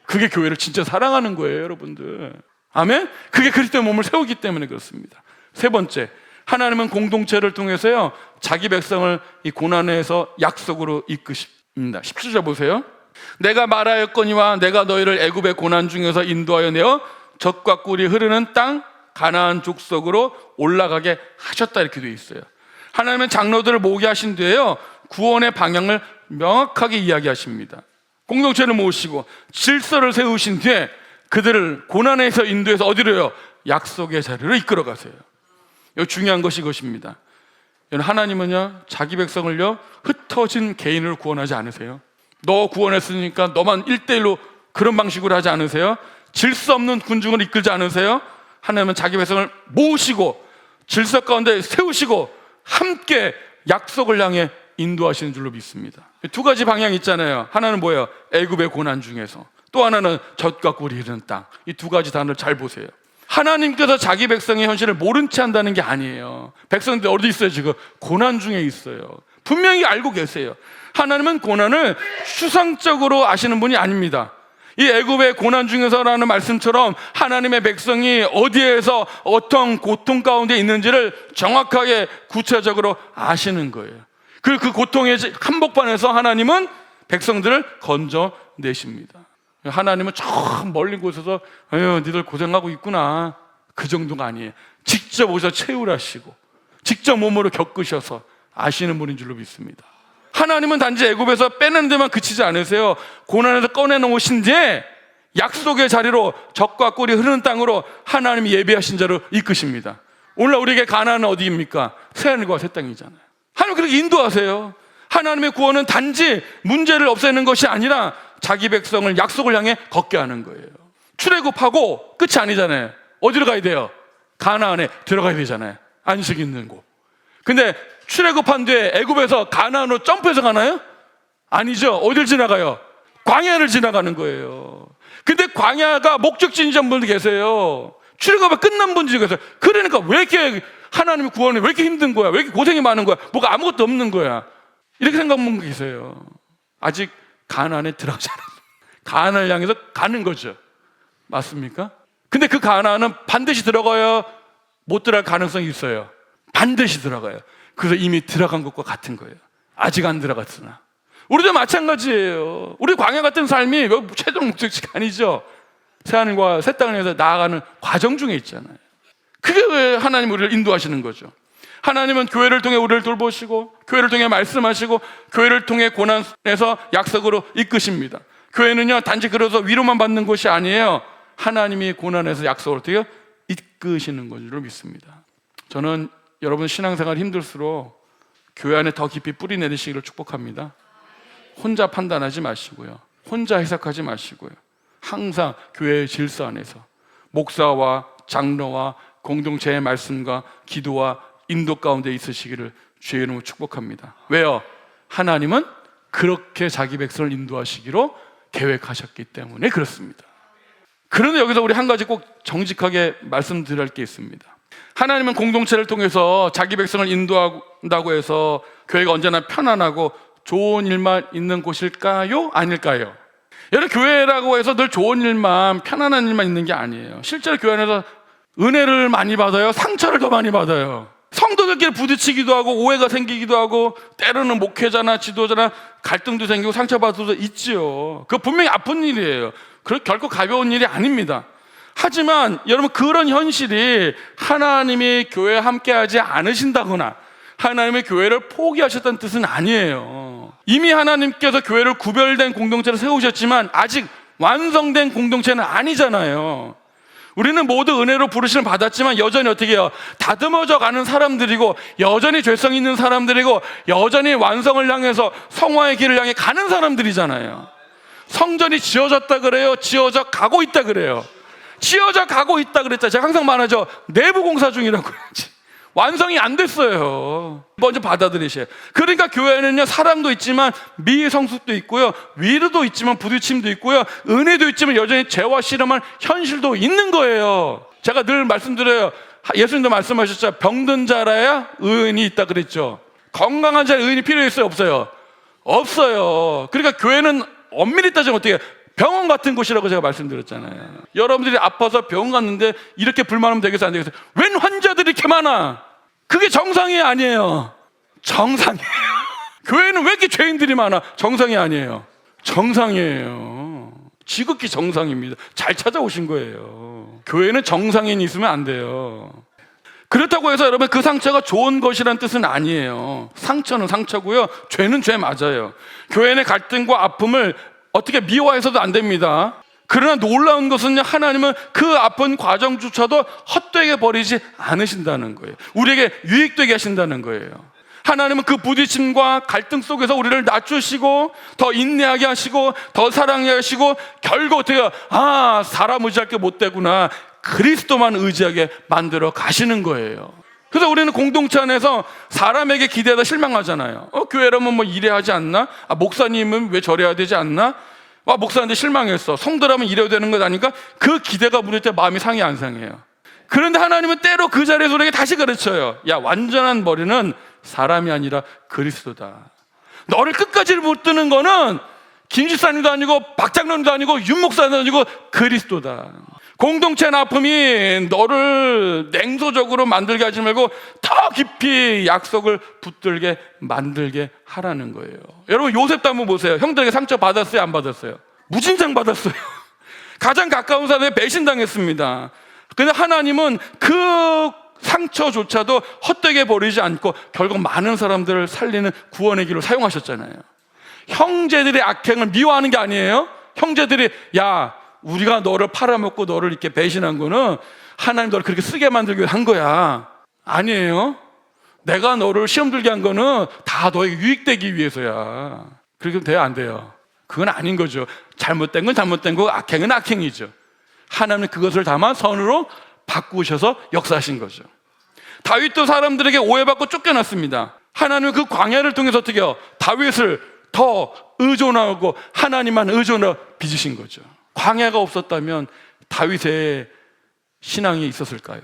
그게 교회를 진짜 사랑하는 거예요, 여러분들. 아멘? 그게 그리스도의 몸을 세우기 때문에 그렇습니다. 세 번째, 하나님은 공동체를 통해서요, 자기 백성을 이 고난에서 약속으로 이끄십니다. 17절 보세요. 내가 말하였거니와 내가 너희를 애굽의 고난 중에서 인도하여 내어 젖과 꿀이 흐르는 땅 가나안 족속으로 올라가게 하셨다, 이렇게 되어 있어요. 하나님은 장로들을 모으게 하신 뒤에요, 구원의 방향을 명확하게 이야기하십니다. 공동체를 모으시고 질서를 세우신 뒤에 그들을 고난에서 인도해서 어디로요? 약속의 자리로 이끌어 가세요. 이 중요한 것이 이것입니다. 하나님은요, 자기 백성을요, 흩어진 개인을 구원하지 않으세요. 너 구원했으니까 너만 1대1로 그런 방식으로 하지 않으세요. 질서 없는 군중을 이끌지 않으세요. 하나님은 자기 백성을 모으시고 질서 가운데 세우시고 함께 약속을 향해 인도하시는 줄로 믿습니다. 두 가지 방향이 있잖아요. 하나는 뭐예요? 애굽의 고난 중에서. 또 하나는 젖과 꿀이 흐르는 땅. 이 두 가지 단어를 잘 보세요. 하나님께서 자기 백성의 현실을 모른 채 한다는 게 아니에요. 백성들 어디 있어요? 지금 고난 중에 있어요. 분명히 알고 계세요. 하나님은 고난을 추상적으로 아시는 분이 아닙니다. 이 애굽의 고난 중에서라는 말씀처럼 하나님의 백성이 어디에서 어떤 고통 가운데 있는지를 정확하게 구체적으로 아시는 거예요. 그 고통의 한복판에서 하나님은 백성들을 건져내십니다. 하나님은 저 멀리 곳에서 아유, 니들 고생하고 있구나, 그 정도가 아니에요. 직접 오셔서 채울하시고 직접 몸으로 겪으셔서 아시는 분인 줄로 믿습니다. 하나님은 단지 애굽에서 빼는 데만 그치지 않으세요. 고난에서 꺼내놓으신 뒤에 약속의 자리로 젖과 꿀이 흐르는 땅으로 하나님이 예비하신 자로 이끄십니다. 오늘 우리에게 가나안은 어디입니까? 새하늘과 새 땅이잖아요. 하나님 그렇게 인도하세요. 하나님의 구원은 단지 문제를 없애는 것이 아니라 자기 백성을 약속을 향해 걷게 하는 거예요. 출애굽하고 끝이 아니잖아요. 어디로 가야 돼요? 가나안에 들어가야 되잖아요. 안식 있는 곳. 근데 출애굽한 뒤에 애굽에서 가나안으로 점프해서 가나요? 아니죠. 어딜 지나가요? 광야를 지나가는 거예요. 근데 광야가 목적지인 분들 계세요. 출애굽이 끝난 분들이 계세요. 그러니까 왜 이렇게 하나님의 구원이 왜 이렇게 힘든 거야? 왜 이렇게 고생이 많은 거야? 뭐가 아무것도 없는 거야? 이렇게 생각하는 분 계세요. 아직 가나안에 들어가지 않았어요. 가나안을 향해서 가는 거죠. 맞습니까? 근데 그 가나안은 반드시 들어가야 못 들어갈 가능성이 있어요. 반드시 들어가요. 그래서 이미 들어간 것과 같은 거예요. 아직 안 들어갔으나. 우리도 마찬가지예요. 우리 광야 같은 삶이 최종 목적지가 아니죠. 새하늘과 새 땅을 위해서 나아가는 과정 중에 있잖아요. 그게 왜 하나님 우리를 인도하시는 거죠. 하나님은 교회를 통해 우리를 돌보시고, 교회를 통해 말씀하시고, 교회를 통해 고난에서 약속으로 이끄십니다. 교회는요 단지 그래서 위로만 받는 곳이 아니에요. 하나님이 고난에서 약속을 어떻게 이끄시는 것으로 믿습니다. 저는 여러분 신앙생활 힘들수록 교회 안에 더 깊이 뿌리 내리시기를 축복합니다. 혼자 판단하지 마시고요, 혼자 해석하지 마시고요, 항상 교회의 질서 안에서 목사와 장로와 공동체의 말씀과 기도와 인도 가운데 있으시기를 주의 이름으로 축복합니다. 왜요? 하나님은 그렇게 자기 백성을 인도하시기로 계획하셨기 때문에 그렇습니다. 그런데 여기서 우리 한 가지 꼭 정직하게 말씀드릴 게 있습니다. 하나님은 공동체를 통해서 자기 백성을 인도한다고 해서 교회가 언제나 편안하고 좋은 일만 있는 곳일까요? 아닐까요? 여러분, 교회라고 해서 늘 좋은 일만, 편안한 일만 있는 게 아니에요. 실제로 교회 안에서 은혜를 많이 받아요. 상처를 더 많이 받아요. 성도들끼리 부딪히기도 하고 오해가 생기기도 하고, 때로는 목회자나 지도자나 갈등도 생기고 상처받을 수도 있지요. 그거 분명히 아픈 일이에요. 결코 가벼운 일이 아닙니다. 하지만 여러분, 그런 현실이 하나님이 교회에 함께하지 않으신다거나 하나님의 교회를 포기하셨다는 뜻은 아니에요. 이미 하나님께서 교회를 구별된 공동체를 세우셨지만 아직 완성된 공동체는 아니잖아요. 우리는 모두 은혜로 부르심을 받았지만 여전히 어떻게 해요? 다듬어져 가는 사람들이고, 여전히 죄성 있는 사람들이고, 여전히 완성을 향해서 성화의 길을 향해 가는 사람들이잖아요. 성전이 지어졌다 그래요? 지어져 가고 있다 그래요? 지어져 가고 있다 그랬죠. 제가 항상 말하죠. 내부 공사 중이라고 해야지. 완성이 안 됐어요. 먼저 받아들이셔요. 그러니까 교회는요, 사랑도 있지만 미성숙도 있고요, 위로도 있지만 부딪힘도 있고요, 은혜도 있지만 여전히 죄와 씨름한 현실도 있는 거예요. 제가 늘 말씀드려요. 예수님도 말씀하셨죠. 병든 자라야 의인이 있다 그랬죠. 건강한 자에 의인이 필요 있어요? 없어요? 없어요. 그러니까 교회는 엄밀히 따지면 어떻게 해요? 병원 같은 곳이라고 제가 말씀드렸잖아요. 여러분들이 아파서 병원 갔는데 이렇게 불만하면 되겠어요? 안 되겠어요? 웬 환자들이 이렇게 많아? 그게 정상이 아니에요. 정상이에요. 교회는 왜 이렇게 죄인들이 많아? 정상이 아니에요. 정상이에요. 지극히 정상입니다. 잘 찾아오신 거예요. 교회는 정상인이 있으면 안 돼요. 그렇다고 해서 여러분, 그 상처가 좋은 것이란 뜻은 아니에요. 상처는 상처고요, 죄는 죄 맞아요. 교회의 갈등과 아픔을 어떻게 미워해서도 안 됩니다. 그러나 놀라운 것은요, 하나님은 그 아픈 과정조차도 헛되게 버리지 않으신다는 거예요. 우리에게 유익되게 하신다는 거예요. 하나님은 그 부딪힘과 갈등 속에서 우리를 낮추시고 더 인내하게 하시고 더 사랑하게 하시고, 결국 어떻게 해요? 사람 의지할 게 못 되구나, 그리스도만 의지하게 만들어 가시는 거예요. 그래서 우리는 공동체 안에서 사람에게 기대하다 실망하잖아요. 교회라면 뭐 이래야 하지 않나? 목사님은 왜 저래야 되지 않나? 목사한테 실망했어. 성도라면 이래야 되는 것 아닌가? 그 기대가 무너질 때 마음이 상해 안 상해요? 그런데 하나님은 때로 그 자리에서 우리에게 다시 가르쳐요. 야, 완전한 머리는 사람이 아니라 그리스도다. 너를 끝까지 못 드는 거는 김 집사님도 아니고 박장로님도 아니고 윤 목사님도 아니고 그리스도다. 공동체의 아픔이 너를 냉소적으로 만들게 하지 말고 더 깊이 약속을 붙들게 만들게 하라는 거예요. 여러분, 요셉도 한번 보세요. 형들에게 상처 받았어요? 안 받았어요? 무진장 받았어요. 가장 가까운 사람에 배신당했습니다. 그런데 하나님은 그 상처조차도 헛되게 버리지 않고 결국 많은 사람들을 살리는 구원의 길로 사용하셨잖아요. 형제들의 악행을 미워하는 게 아니에요. 형제들이 우리가 너를 팔아먹고 너를 이렇게 배신한 거는 하나님 너를 그렇게 쓰게 만들기 위해 한 거야. 아니에요. 내가 너를 시험 들게 한 거는 다 너에게 유익되기 위해서야. 그렇게 돼야 안 돼요. 그건 아닌 거죠. 잘못된 건 잘못된 거고 악행은 악행이죠. 하나님은 그것을 담아 선으로 바꾸셔서 역사하신 거죠. 다윗도 사람들에게 오해받고 쫓겨났습니다. 하나님은 그 광야를 통해서 어떻게 해요? 다윗을 더 의존하고 하나님만 의존하고 빚으신 거죠. 광야가 없었다면 다윗의 신앙이 있었을까요?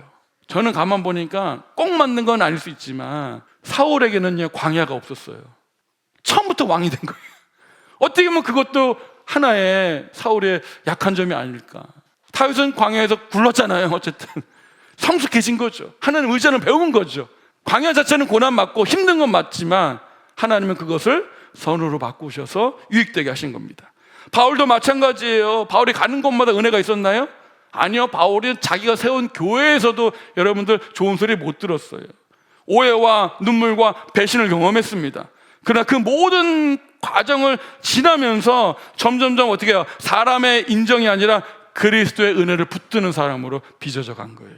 저는 가만 보니까 꼭 맞는 건 아닐 수 있지만 사울에게는요, 광야가 없었어요. 처음부터 왕이 된 거예요. 어떻게 보면 그것도 하나의 사울의 약한 점이 아닐까. 다윗은 광야에서 굴렀잖아요. 어쨌든 성숙해진 거죠. 하나님 의지는 배운 거죠. 광야 자체는 고난 맞고 힘든 건 맞지만 하나님은 그것을 선으로 바꾸셔서 유익되게 하신 겁니다. 바울도 마찬가지예요. 바울이 가는 곳마다 은혜가 있었나요? 아니요. 바울은 자기가 세운 교회에서도 여러분들 좋은 소리 못 들었어요. 오해와 눈물과 배신을 경험했습니다. 그러나 그 모든 과정을 지나면서 점점점 어떻게 해요? 사람의 인정이 아니라 그리스도의 은혜를 붙드는 사람으로 빚어져 간 거예요.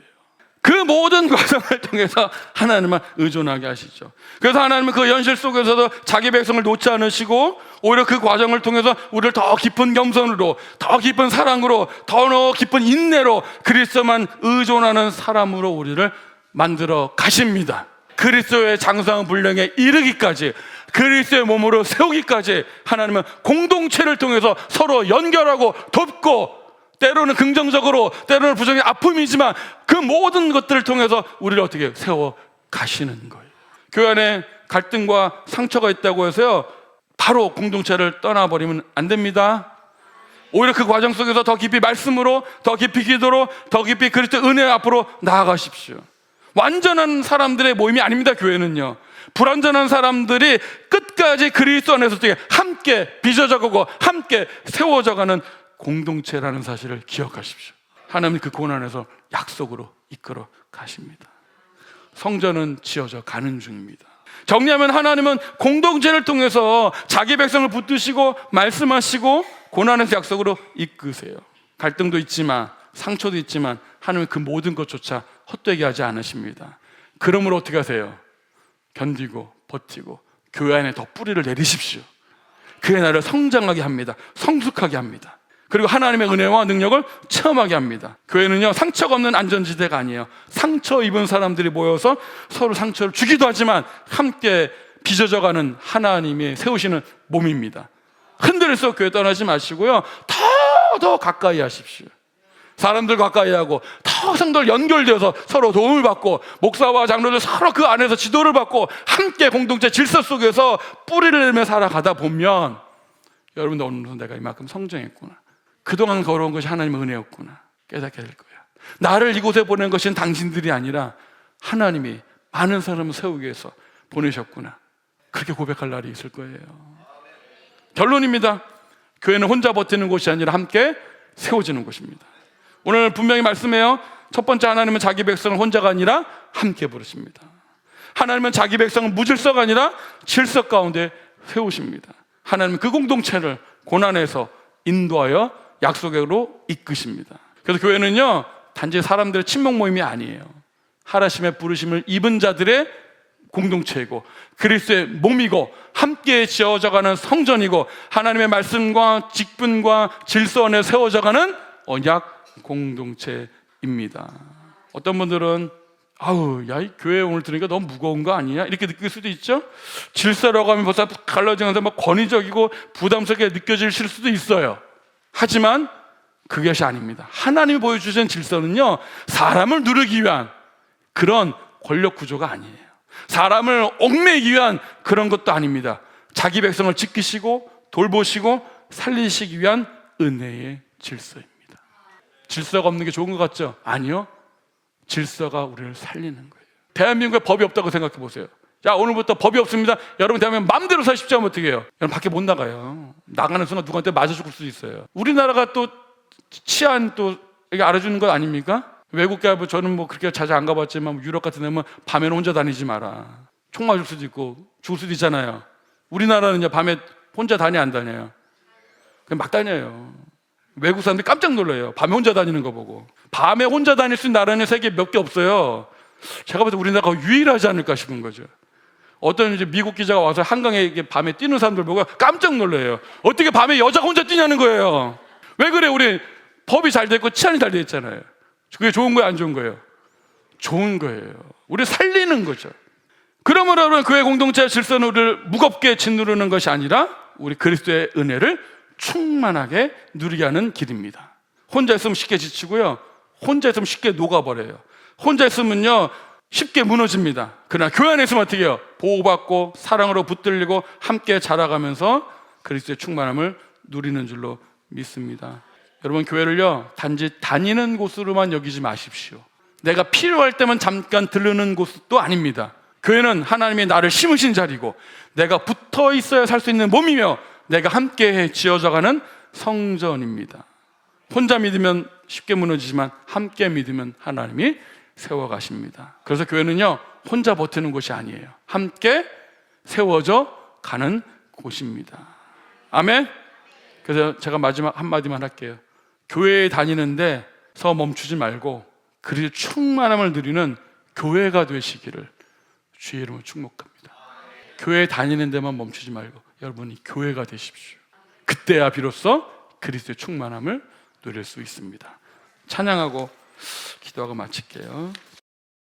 그 모든 과정을 통해서 하나님만 의존하게 하시죠. 그래서 하나님은 그 현실 속에서도 자기 백성을 놓지 않으시고 오히려 그 과정을 통해서 우리를 더 깊은 겸손으로, 더 깊은 사랑으로, 더 깊은 인내로 그리스도만 의존하는 사람으로 우리를 만들어 가십니다. 그리스도의 장성한 분량에 이르기까지, 그리스도의 몸으로 세우기까지 하나님은 공동체를 통해서 서로 연결하고 돕고, 때로는 긍정적으로, 때로는 부정의 아픔이지만 그 모든 것들을 통해서 우리를 어떻게 세워 가시는 거예요. 교회 안에 갈등과 상처가 있다고 해서요, 바로 공동체를 떠나버리면 안 됩니다. 오히려 그 과정 속에서 더 깊이 말씀으로, 더 깊이 기도로, 더 깊이 그리스도 은혜 앞으로 나아가십시오. 완전한 사람들의 모임이 아닙니다. 교회는요, 불완전한 사람들이 끝까지 그리스도 안에서 함께 빚어져가고 함께 세워져가는 공동체라는 사실을 기억하십시오. 하나님 그 고난에서 약속으로 이끌어 가십니다. 성전은 지어져 가는 중입니다. 정리하면 하나님은 공동체를 통해서 자기 백성을 붙드시고 말씀하시고 고난에서 약속으로 이끄세요. 갈등도 있지만 상처도 있지만 하나님은 그 모든 것조차 헛되게 하지 않으십니다. 그러므로 어떻게 하세요? 견디고 버티고 교회 안에 더 뿌리를 내리십시오. 그의 나를 성장하게 합니다. 성숙하게 합니다. 그리고 하나님의 은혜와 능력을 체험하게 합니다. 교회는요, 상처가 없는 안전지대가 아니에요. 상처 입은 사람들이 모여서 서로 상처를 주기도 하지만 함께 빚어져가는 하나님이 세우시는 몸입니다. 흔들려서 교회 떠나지 마시고요, 더 가까이 하십시오. 사람들 가까이 하고 더 성도들 연결되어서 서로 도움을 받고 목사와 장로들 서로 그 안에서 지도를 받고 함께 공동체 질서 속에서 뿌리를 내며 살아가다 보면 여러분도 어느 순간 내가 이만큼 성장했구나, 그동안 걸어온 것이 하나님의 은혜였구나 깨닫게 될 거야. 나를 이곳에 보낸 것은 당신들이 아니라 하나님이 많은 사람을 세우기 위해서 보내셨구나, 그렇게 고백할 날이 있을 거예요. 결론입니다. 교회는 혼자 버티는 곳이 아니라 함께 세워지는 곳입니다. 오늘 분명히 말씀해요. 첫 번째, 하나님은 자기 백성을 혼자가 아니라 함께 부르십니다. 하나님은 자기 백성을 무질서가 아니라 질서 가운데 세우십니다. 하나님은 그 공동체를 고난에서 인도하여 약속으로 이끄십니다. 그래서 교회는요, 단지 사람들의 친목 모임이 아니에요. 하나님의 부르심을 입은 자들의 공동체이고 그리스도의 몸이고 함께 지어져가는 성전이고 하나님의 말씀과 직분과 질서 안에 세워져가는 언약 공동체입니다. 어떤 분들은 아우, 야, 이 교회 오늘 들으니까 너무 무거운 거 아니냐 이렇게 느낄 수도 있죠. 질서라고 하면 벌써 갈라지면서 막 권위적이고 부담스럽게 느껴질 수도 있어요. 하지만 그것이 아닙니다. 하나님이 보여주신 질서는요, 사람을 누르기 위한 그런 권력 구조가 아니에요. 사람을 얽매이기 위한 그런 것도 아닙니다. 자기 백성을 지키시고 돌보시고 살리시기 위한 은혜의 질서입니다. 질서가 없는 게 좋은 것 같죠? 아니요. 질서가 우리를 살리는 거예요. 대한민국에 법이 없다고 생각해 보세요. 자, 오늘부터 법이 없습니다. 여러분 대한민국 마음대로 사십시오 하면 어떻게 해요? 여러분 밖에 못 나가요. 나가는 순간 누구한테 맞아 죽을 수도 있어요. 우리나라가 또 치안 또 이게 알아주는 거 아닙니까? 외국 가면 저는 뭐 그렇게 자주 안 가봤지만 유럽 같은 데면 밤에는 혼자 다니지 마라. 총 맞을 수도 있고 죽을 수도 있잖아요. 우리나라는요, 밤에 혼자 다녀 안 다녀요? 그냥 막 다녀요. 외국 사람들이 깜짝 놀라요. 밤에 혼자 다니는 거 보고. 밤에 혼자 다닐 수 있는 나라는 세계에 몇 개 없어요. 제가 볼 때 우리나라가 유일하지 않을까 싶은 거죠. 어떤 이제 미국 기자가 와서 한강에 밤에 뛰는 사람들 보고 깜짝 놀라요. 어떻게 밤에 여자가 혼자 뛰냐는 거예요. 왜 그래? 우리 법이 잘 돼 있고 치안이 잘 돼 있잖아요. 그게 좋은 거예요, 안 좋은 거예요? 좋은 거예요. 우리 살리는 거죠. 그러므로 교회 공동체의 질서는 우리를 무겁게 짓누르는 것이 아니라 우리 그리스도의 은혜를 충만하게 누리게 하는 길입니다. 혼자 있으면 쉽게 지치고요, 혼자 있으면 쉽게 녹아버려요. 혼자 있으면요 쉽게 무너집니다. 그러나 교회 안에 있으면 어떻게 해요? 보호받고 사랑으로 붙들리고 함께 자라가면서 그리스도의 충만함을 누리는 줄로 믿습니다. 여러분, 교회를요 단지 다니는 곳으로만 여기지 마십시오. 내가 필요할 때만 잠깐 들르는 곳도 아닙니다. 교회는 하나님이 나를 심으신 자리고 내가 붙어 있어야 살 수 있는 몸이며 내가 함께 지어져가는 성전입니다. 혼자 믿으면 쉽게 무너지지만 함께 믿으면 하나님이 세워가십니다. 그래서 교회는요 혼자 버티는 곳이 아니에요. 함께 세워져 가는 곳입니다. 아멘. 그래서 제가 마지막 한마디만 할게요. 교회에 다니는데서 멈추지 말고 그리스도의 충만함을 누리는 교회가 되시기를 주의 이름으로 축복합니다. 교회 다니는 데만 멈추지 말고 여러분이 교회가 되십시오. 그때야 비로소 그리스도의 충만함을 누릴 수 있습니다. 찬양하고 기도하고 마칠게요.